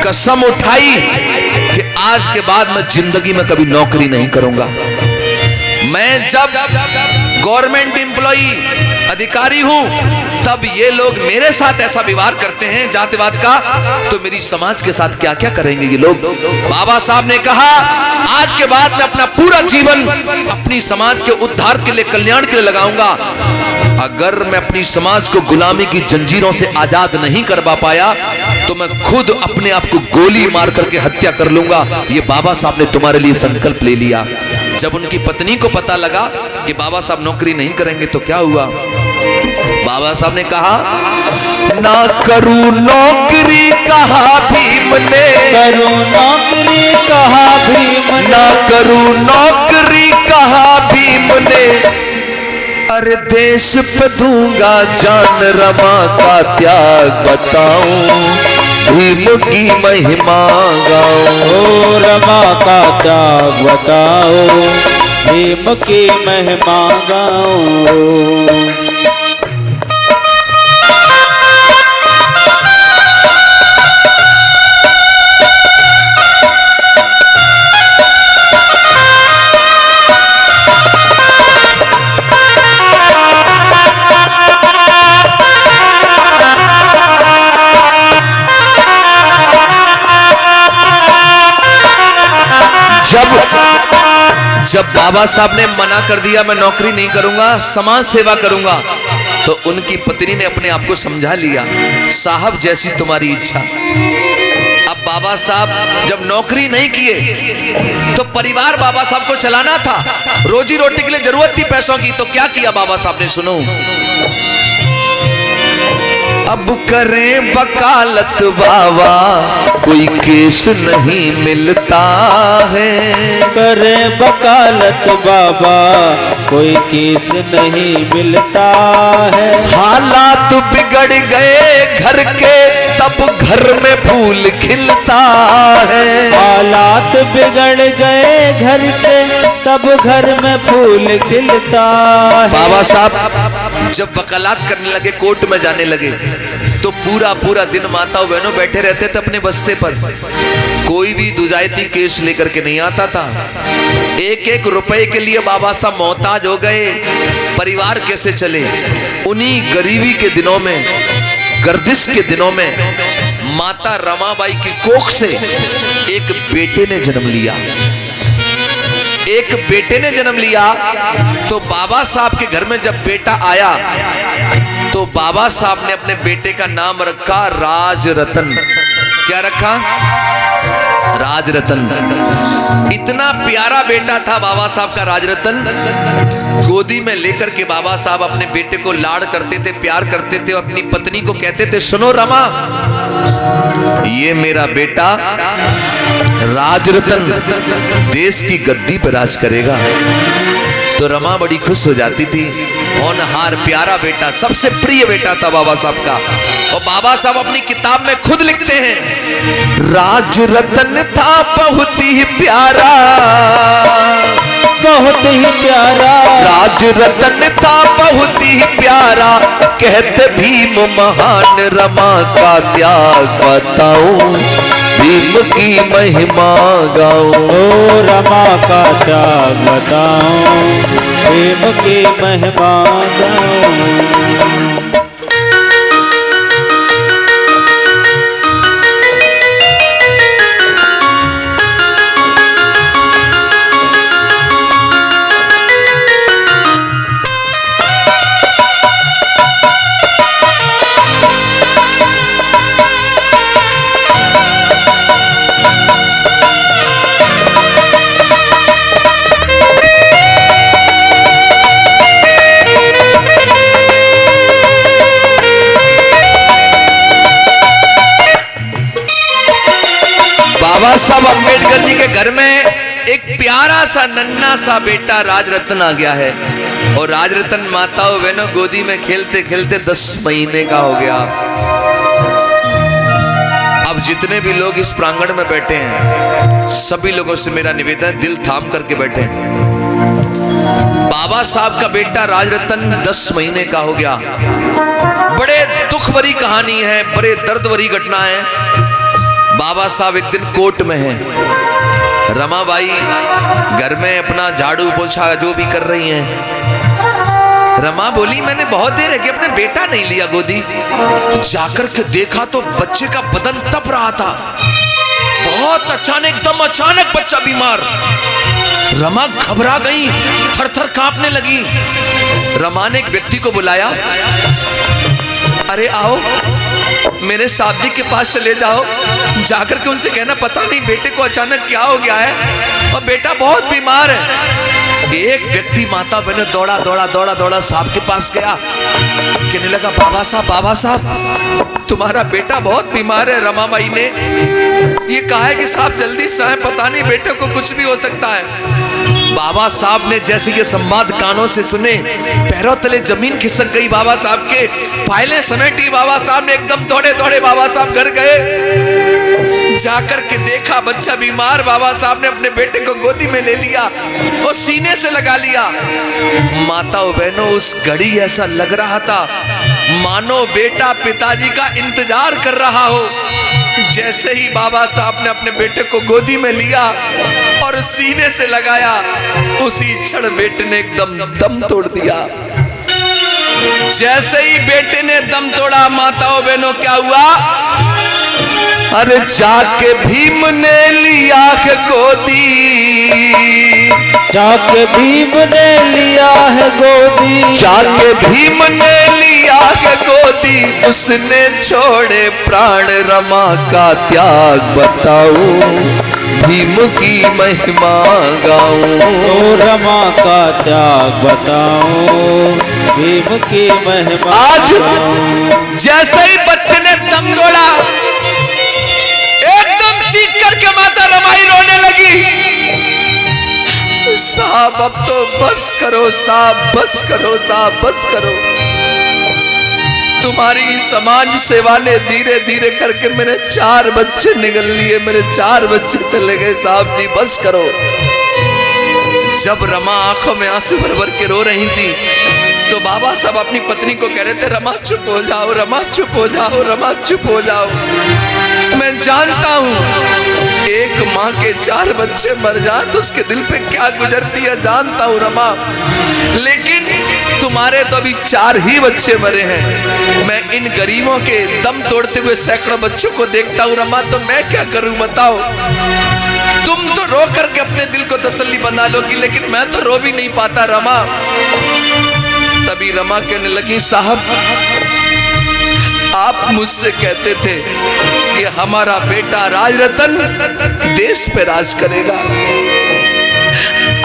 कसम उठाई कि आज के बाद मैं जिंदगी में कभी नौकरी नहीं करूंगा। मैं जब गवर्नमेंट एम्प्लॉई अधिकारी हूं, तब ये लोग मेरे साथ ऐसा व्यवहार करते हैं जातिवाद का, तो मेरी समाज के साथ क्या क्या करेंगे ये लोग। बाबा साहब ने कहा आज के बाद मैं अपना पूरा जीवन अपनी समाज के उद्धार के लिए, कल्याण के लिए लगाऊंगा। अगर मैं अपनी समाज को गुलामी की जंजीरों से आजाद नहीं करवा पाया तो मैं खुद अपने आप को गोली मार करके हत्या कर लूंगा। ये बाबा साहब ने तुम्हारे लिए संकल्प ले लिया। जब उनकी पत्नी को पता लगा कि बाबा साहब नौकरी नहीं करेंगे तो क्या हुआ, बाबा साहब ने कहा ना करूं नौकरी कहा भीम ने, करूं नौकरी कहा भीम ने, ना करूं नौकरी कहा भीम ने, अरे देश पे दूंगा जान रमा का त्याग बताऊं, भीम की महिमा गाऊं। ओ रमा का त्याग बताओ, भीम की महिमा गाओ। जब बाबा साहब ने मना कर दिया मैं नौकरी नहीं करूंगा, समाज सेवा करूंगा, तो उनकी पत्नी ने अपने आप को समझा लिया, साहब जैसी तुम्हारी इच्छा। अब बाबा साहब जब नौकरी नहीं किए तो परिवार बाबा साहब को चलाना था, रोजी रोटी के लिए जरूरत थी पैसों की, तो क्या किया बाबा साहब ने, सुनो। अब करें वकालत बाबा कोई केस नहीं मिलता है, करे वकालत बाबा कोई केस नहीं मिलता है। हालात बिगड़ गए घर के तब घर में फूल खिलता है, हालात बिगड़ गए घर के तब घर में फूल खिलता है। बाबा साहब जब वकालत करने लगे, कोर्ट में जाने लगे, तो पूरा पूरा दिन माताओं बहनों बैठे रहते थे अपने बस्ते पर, कोई भी दुजायती केस लेकर के नहीं आता था। एक एक रुपए के लिए बाबा साहब मोहताज हो गए, परिवार कैसे चले। उन्हीं गरीबी के दिनों में, गर्दिश के दिनों में माता रमाबाई की कोख से एक बेटे ने जन्म लिया, एक बेटे ने जन्म लिया। तो बाबा साहब के घर में जब बेटा आया तो बाबा साहब ने अपने बेटे का नाम रखा राजरतन। क्या रखा? राजरतन। इतना प्यारा बेटा था बाबा साहब का राजरतन। गोदी में लेकर के बाबा साहब अपने बेटे को लाड़ करते थे, प्यार करते थे, अपनी पत्नी को कहते थे, सुनो रमा, ये मेरा बेटा राजरतन देश की गद्दी पर राज करेगा। तो रमा बड़ी खुश हो जाती थी। होनहार प्यारा बेटा, सबसे प्रिय बेटा था बाबा साहब का। और बाबा साहब अपनी किताब में खुद लिखते हैं, राजरतन था बहुत ही प्यारा, बहुत ही प्यारा, राजरतन था बहुत ही प्यारा, कहते भीम महान रमा का त्याग बताऊं, भीम की महिमा गाऊं। ओ रमा का त्याग बताऊं, भीम की महिमा गाऊं। बाबा साहब अम्बेडकर जी के घर में एक प्यारा सा नन्हा सा बेटा राजरतन आ गया है। और राजरतन माताओं बहनों गोदी में खेलते खेलते 10 महीने का हो गया। अब जितने भी लोग इस प्रांगण में बैठे हैं, सभी लोगों से मेरा निवेदन, दिल थाम करके बैठे। बाबा साहब का बेटा राजरतन 10 महीने का हो गया। बड़े दुख भरी कहानी है, बड़े दर्द भरी घटना है। बाबा साहब एक दिन कोर्ट में हैं। रमाबाई घर में अपना झाड़ू पोछा जो भी कर रही हैं। रमा बोली मैंने बहुत देर है कि अपने बेटा नहीं लिया गोदी। जाकर के देखा तो बच्चे का बदन तप रहा था। बहुत अचानक, एकदम अचानक बच्चा बीमार। रमा घबरा गई, थर थर कांपने लगी। रमा ने एक व्यक्ति को बुलाया, अरे आओ मेरे साहब जी के पास चले जाओ, जाकर के उनसे कहना पता नहीं बेटे को अचानक क्या हो गया है और बेटा बहुत बीमार है। एक व्यक्ति माता बहने दौड़ा दौड़ा दौड़ा दौड़ा साहब के पास गया, कहने लगा बाबा साहब तुम्हारा बेटा बहुत बीमार है। रमाबाई ने ये कहा है कि साहब जल्दी से आए, पता नहीं बेटे को कुछ भी हो सकता है। बाबा साहब ने जैसे ये संवाद कानों से सुने, पैरों तले जमीन खिसक गई बाबा साहब के। फाइलें समेटी, बाबा साहब ने एकदम दौड़े दौड़े बाबा साहब घर गए। जाकर के देखा बच्चा बीमार। बाबा साहब ने अपने बेटे को गोदी में ले लिया और सीने से लगा लिया। माताओं बहनों, उस घड़ी ऐसा लग रहा था मानो बेटा पिताजी का इंतजार कर रहा हो। जैसे ही बाबा साहब ने अपने बेटे को गोदी में लिया और सीने से लगाया, उसी क्षण बेटे ने एकदम दम तोड़ दिया। जैसे ही बेटे ने दम तोड़ा, माताओं बहनों क्या हुआ? अरे जाके भीम ने लिया है गोदी, जाके भीम ने लिया है गोदी, जाके भीम ने लिया है गोदी, उसने छोड़े प्राण रमा का त्याग बताओ, भीम की महिमा गाऊं। ओ रमा का त्याग बताओ, भीम की महिमा। आज जैसे ही बच्चे ने दम तोड़ा, एकदम चीख करके माता रमाई रोने लगी, साहब अब तो बस करो साहब, बस करो साहब, बस करो। तुम्हारी समाज सेवा ने धीरे धीरे करके मेरे 4 बच्चे निगल लिए, मेरे 4 बच्चे चले गए साहब जी, बस करो। जब रमा आंखों में आंसू भर भर के रो रही थी, तो बाबा साहब अपनी पत्नी को कह रहे थे, रमा चुप हो जाओ, रमा चुप हो जाओ, रमा चुप हो जाओ। मैं जानता हूं एक माँ के 4 बच्चे मर जाए तो उसके दिल पे क्या गुजरती है, जानता हूं रमा, लेकिन तुम्हारे तो अभी 4 ही बच्चे मरे हैं। मैं इन गरीबों के दम तोड़ते हुए सैकड़ों बच्चों को देखता हूं रमा, तो मैं क्या करूं बताओ। तुम तो रो करके अपने दिल को तसल्ली बना लोगी, लेकिन मैं तो रो भी नहीं पाता रमा। तभी रमा कहने लगी, साहब आप मुझसे कहते थे कि हमारा बेटा राजरतन देश पे राज करेगा।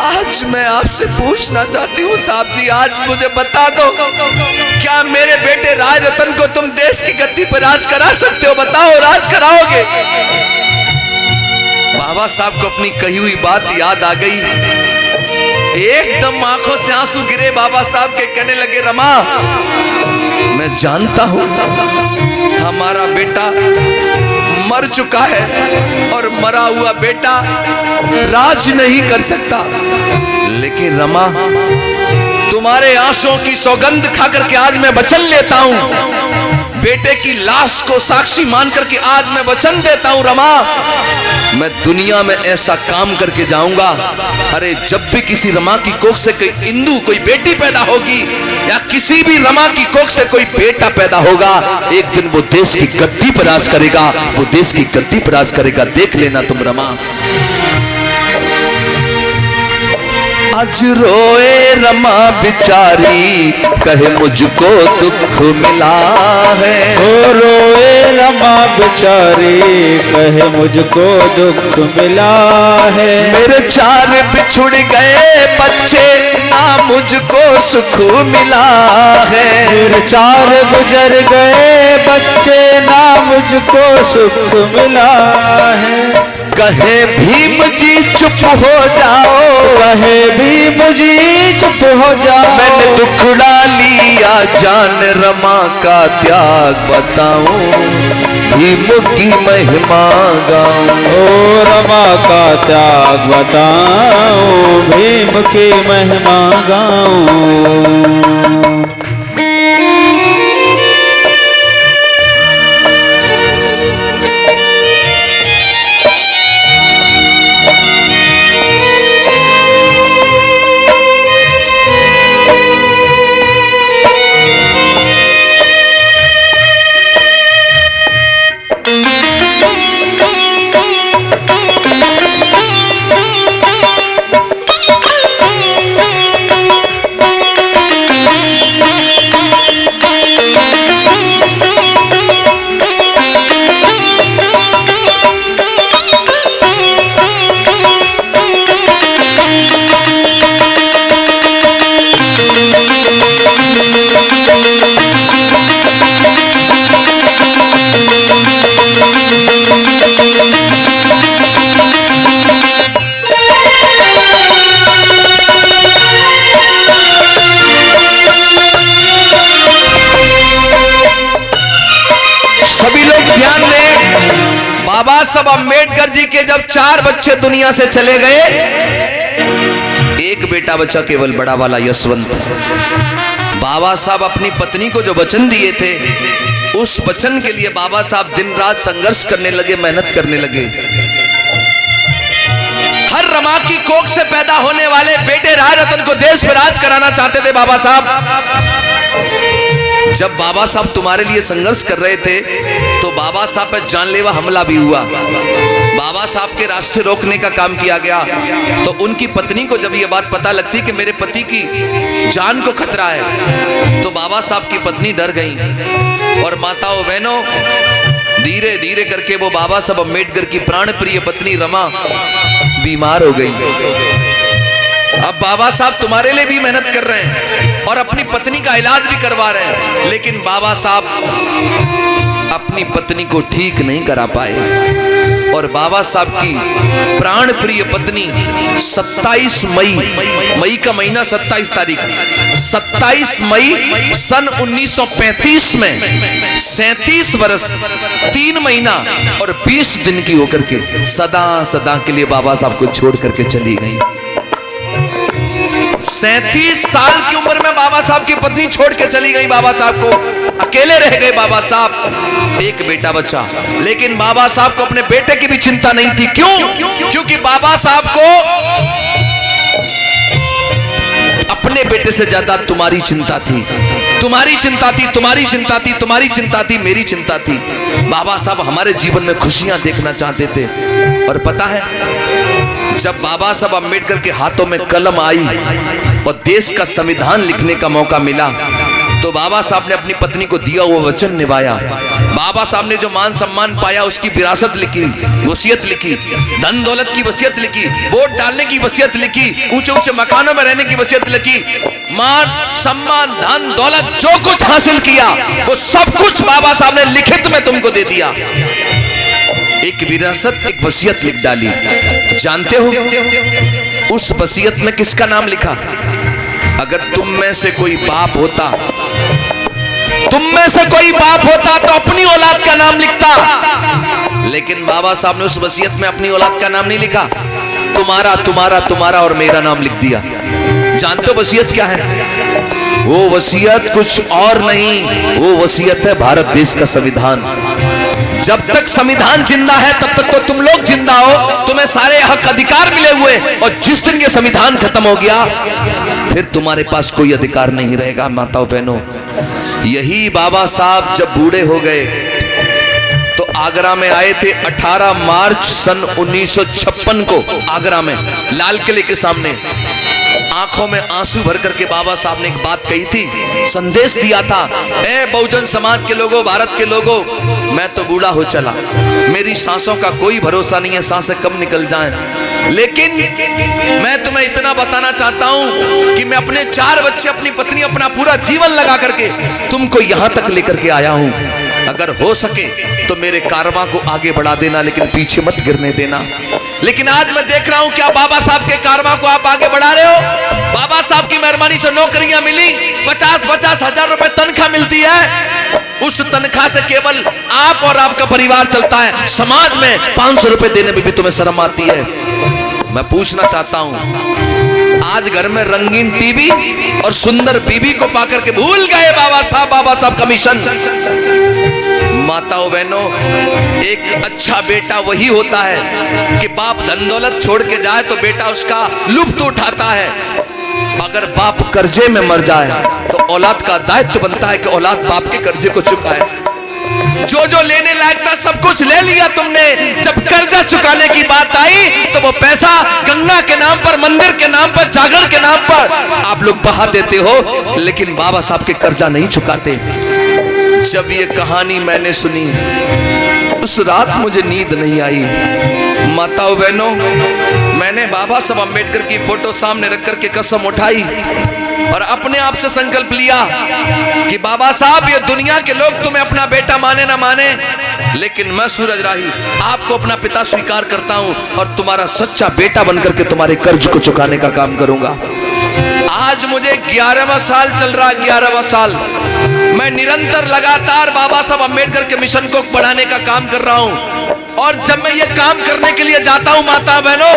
आज मैं आपसे पूछना चाहती हूँ साहब जी, आज मुझे बता दो, क्या मेरे बेटे राजरतन को तुम देश की गद्दी पर राज करा सकते हो? बताओ, राज कराओगे? बाबा साहब को अपनी कही हुई बात याद आ गई। एकदम आंखों से आंसू गिरे। बाबा साहब के कहने लगे, रमा मैं जानता हूं हमारा बेटा मर चुका है और मरा हुआ बेटा राज नहीं कर सकता, लेकिन रमा तुम्हारे आंसुओं की सौगंध खा करके आज मैं वचन लेता हूं, बेटे की लाश को साक्षी मान करके आज मैं वचन देता हूं रमा, मैं दुनिया में ऐसा काम करके जाऊंगा। अरे जब भी किसी रमा की कोख से कोई इंदु, कोई बेटी पैदा होगी, या किसी भी रमा की कोख से कोई बेटा पैदा होगा, एक दिन वो देश की गद्दी पर राज करेगा, वो देश की गद्दी पर राज करेगा, देख लेना तुम रमा। आज रोए रमा बिचारी, कहे मुझको दुख मिला है। ओ रोए रमा बिचारी, कहे मुझको दुख मिला है। मेरे 4 बिछुड़ गए बच्चे, ना मुझको सुख मिला है। मेरे 4 गुजर गए बच्चे, ना मुझको सुख मिला है। कहे भीम जी चुप हो जाओ, कहे भीम जी चुप हो जाओ। मैंने दुखड़ा लिया जान रमा का त्याग बताऊं, भीम की महिमा गाऊं। ओ रमा का त्याग बताऊं, भीम की महिमा गाऊं। साहब अम्बेडकर जी के जब 4 बच्चे दुनिया से चले गए, एक बेटा बचा केवल बड़ा वाला यशवंत। बाबा साहब अपनी पत्नी को जो वचन दिए थे, उस वचन के लिए बाबा साहब दिन रात संघर्ष करने लगे, मेहनत करने लगे। हर रमा की कोख से पैदा होने वाले बेटे राय रतन को देश में राज कराना चाहते थे बाबा साहब। जब बाबा साहब तुम्हारे लिए संघर्ष कर रहे थे तो बाबा साहब पर जानलेवा हमला भी हुआ। बाबा साहब के रास्ते रोकने का काम किया गया। तो उनकी पत्नी को जब ये बात पता लगती कि मेरे पति की जान को खतरा है, तो बाबा साहब की पत्नी डर गई। और माताओं बहनों, धीरे धीरे करके वो बाबा साहब अम्बेडकर की प्राण प्रिय पत्नी रमा बीमार हो गई। अब बाबा साहब तुम्हारे लिए भी मेहनत कर रहे हैं और अपनी पत्नी का इलाज भी करवा रहे हैं, लेकिन बाबा साहब अपनी पत्नी को ठीक नहीं करा पाए। और बाबा साहब की प्राण प्रिय पत्नी 27 मई का महीना 27 तारीख 27 मई सन 1935 में 37 वर्ष 3 महीना और 20 दिन की होकर के सदा सदा के लिए बाबा साहब को छोड़ करके चली गई। 37 साल की उम्र में बाबा साहब की पत्नी छोड़ के चली गई बाबा साहब को, अकेले रह गए बाबा साहब। एक बेटा बचा, लेकिन बाबा साहब को अपने बेटे की भी चिंता नहीं थी। क्यों? क्योंकि बाबा साहब को अपने बेटे से ज्यादा तुम्हारी चिंता थी, तुम्हारी चिंता थी, तुम्हारी चिंता थी, तुम्हारी चिंता थी, मेरी चिंता थी। बाबा साहब हमारे जीवन में खुशियां देखना चाहते थे। और पता है, जब बाबा साहब अम्बेडकर के हाथों में कलम आई और देश का संविधान लिखने का मौका मिला, तो बाबा साहब ने अपनी पत्नी को दिया हुआ वचन निभाया। बाबा साहब ने जो मान सम्मान पाया उसकी विरासत लिखी, वसीयत लिखी, धन दौलत की वसीयत लिखी, वोट डालने की वसीयत लिखी, ऊंचे ऊंचे मकानों में रहने की वसीयत लिखी। मान सम्मान धन दौलत जो कुछ हासिल किया वो सब कुछ बाबा साहब ने लिखित में तुमको दे दिया। एक विरासत, एक वसीयत लिख डाली। जानते हो उस वसीयत में किसका नाम लिखा? अगर तुम में से कोई बाप होता, तुम में से कोई बाप होता तो अपनी औलाद का नाम लिखता, लेकिन बाबा साहब ने उस वसीयत में अपनी औलाद का नाम नहीं लिखा, तुम्हारा तुम्हारा तुम्हारा और मेरा नाम लिख दिया। जानते हो वसीयत क्या है? वो वसीयत कुछ और नहीं, वो वसीयत है भारत देश का संविधान। जब तक संविधान जिंदा है तब तक तो तुम लोग जिंदा हो, तुम्हें सारे हक अधिकार मिले हुए, और जिस दिन ये संविधान खत्म हो गया फिर तुम्हारे पास कोई अधिकार नहीं रहेगा। माताओं बहनों, यही बाबा साहब जब बूढ़े हो गए तो आगरा में आए थे 18 मार्च सन 1956 को। आगरा में लाल किले के सामने आंखों में आंसू भर करके बाबा साहब ने एक बात कही थी, संदेश दिया था, ए बहुजन समाज के लोगों, भारत के लोगों, मैं तो बूढ़ा हो चला, मेरी सांसों का कोई भरोसा नहीं है, सांसें कब निकल जाएं, लेकिन मैं तुम्हें इतना बताना चाहता हूं कि मैं अपने 4 बच्चे, अपनी पत्नी, अपना पूरा जीवन लगा करके तुमको यहां तक लेकर के आया हूं। अगर हो सके तो मेरे कारवां को आगे बढ़ा देना, लेकिन पीछे मत गिरने देना। लेकिन आज मैं देख रहा हूं क्या बाबा साहब के कारवां को आप आगे बढ़ा रहे हो? बाबा साहब की मेहरबानी से नौकरियां मिली, 50-50 हजार रुपए तनख्वाह मिलती है, उस तनख्वाह से केवल आप और आपका परिवार चलता है। समाज में 500 रुपए देने में भी तुम्हें शर्म आती है। मैं पूछना चाहता हूं, आज घर में रंगीन टीवी और सुंदर बीबी को पाकर के भूल गए बाबा साहब का मिशन। माताओं बहनों, एक अच्छा बेटा वही होता है कि बाप धन दौलत छोड़ के जाए तो बेटा उसका लुत्फ उठाता है। अगर बाप कर्जे में मर जाए तो औलाद का दायित्व बनता है कि औलाद बाप के कर्जे को चुकाए। जो जो लेने लायक था सब कुछ ले लिया तुमने, जब कर्जा चुकाने की बात आई तो वो पैसा गंगा के नाम पर, मंदिर के नाम पर, जागरण के नाम पर आप लोग बहा देते हो, लेकिन बाबा साहब के कर्जा नहीं चुकाते। जब ये कहानी मैंने सुनी उस रात मुझे नींद नहीं आई। माताओं बहनों, मैंने बाबा साहब अम्बेडकर की फोटो सामने रख करके कसम उठाई और अपने आप से संकल्प लिया कि बाबा साहब, ये दुनिया के लोग तुम्हें अपना बेटा माने ना माने, लेकिन मैं सूरज राही आपको अपना पिता स्वीकार करता हूं और तुम्हारा सच्चा बेटा बनकर के तुम्हारे कर्ज को चुकाने का काम करूंगा। आज मुझे 11वां साल चल रहा, 11वां साल मैं निरंतर लगातार बाबा साहब अम्बेडकर के मिशन को बढ़ाने का काम कर रहा हूं। और जब मैं ये काम करने के लिए जाता हूं माता बहनों,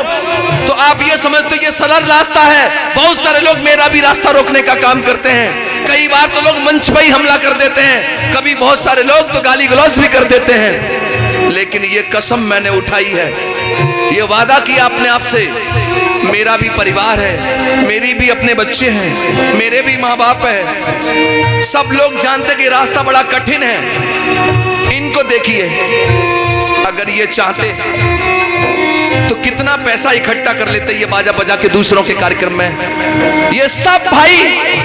तो आप ये समझते हो ये सरल रास्ता है। बहुत सारे लोग मेरा भी रास्ता रोकने का काम करते हैं। कई बार तो लोग मंच पर ही हमला कर देते हैं, कभी बहुत सारे लोग तो गाली गलौज भी कर देते हैं। लेकिन ये कसम मैंने उठाई है, ये वादा किया अपने आप से, मेरा भी परिवार है, मेरी भी अपने बच्चे हैं, मेरे भी माँ बाप है। सब लोग जानते कि रास्ता बड़ा कठिन है। इनको देखिए, अगर ये चाहते तो कितना पैसा इकट्ठा कर लेते ये बाजा बजा के दूसरों के कार्यक्रम में। ये सब भाई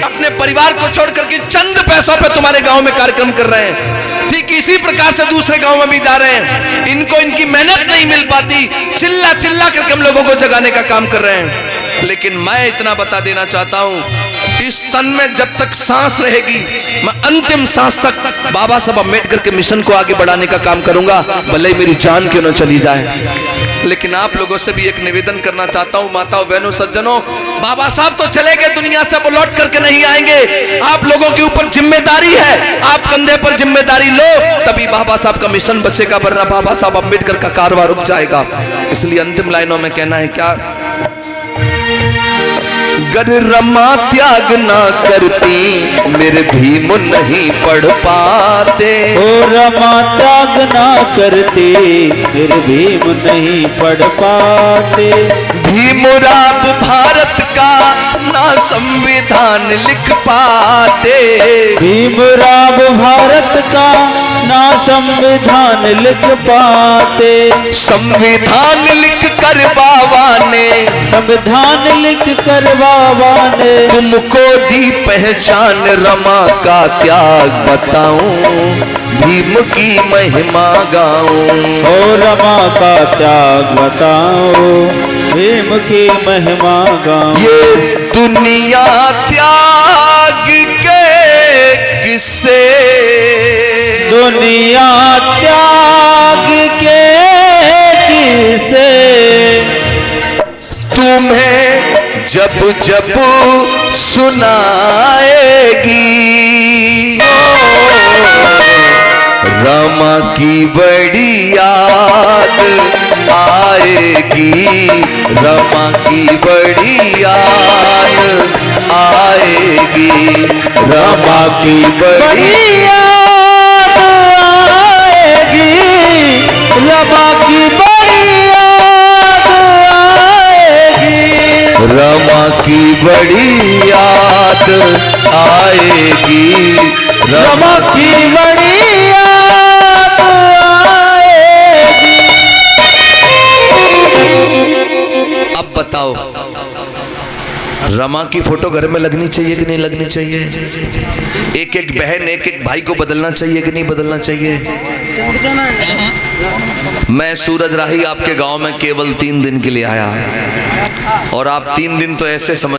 अपने परिवार को छोड़ करके चंद पैसों पे तुम्हारे गांव में कार्यक्रम कर रहे हैं। ठीक इसी प्रकार से दूसरे गांव में भी जा रहे हैं। इनको इनकी मेहनत नहीं मिल पाती, चिल्ला चिल्ला करके हम लोगों को जगाने का काम कर रहे हैं। लेकिन मैं इतना बता देना चाहता हूं, इस तन में जब तक सांस रहेगी, मैं अंतिम सांस तक बाबा साहब अम्बेडकर के मिशन को आगे बढ़ाने का काम करूंगा, भले ही मेरी जान क्यों न चली जाए। लेकिन आप लोगों से भी एक निवेदन करना चाहता हूं, माताओं बहनों सज्जनों, बाबा साहब तो चले गए दुनिया से, वो लौट करके नहीं आएंगे। आप लोगों के ऊपर जिम्मेदारी है, आप कंधे पर जिम्मेदारी लो, तभी बाबा साहब का मिशन बचेगा, वरना बाबा साहब अम्बेडकर का कारवां रुक जाएगा। इसलिए अंतिम लाइनों में कहना है क्या, गर रमा त्याग ना करती मेरे भीम नहीं पढ़ पाते। ओ रमा त्याग ना करती फिर भीम नहीं पढ़ पाते। भीमराव भारत का ना संविधान लिख पाते। भीमराव भारत का ना संविधान लिख पाते। संविधान लिख कर बाबा ने, संविधान लिख कर बाबा ने तुमको दी पहचान। रमा का त्याग बताऊं, भीम की महिमा गाऊं। ओ रमा का त्याग बताओ, भीम की महिमा गाऊं। ये दुनिया त्याग के किस्से, दुनिया त्याग के किसे तुम्हें जब जब सुनाएगी। रमा की बड़ी याद आएगी। रमा की बड़ी याद आएगी। रमा की बड़ी याद आएगी। रमा की बड़ी याद आएगी। रमा की बड़ी याद आएगी। रमा की बड़ी याद आएगी। अब बताओ, रमा की फोटो घर में लगनी चाहिए कि नहीं लगनी चाहिए? एक एक बहन एक एक भाई को बदलना चाहिए कि नहीं बदलना चाहिए? मैं सूरज राही आपके गांव में केवल 3 दिन के लिए आया, और आप 3 दिन तो ऐसे समझ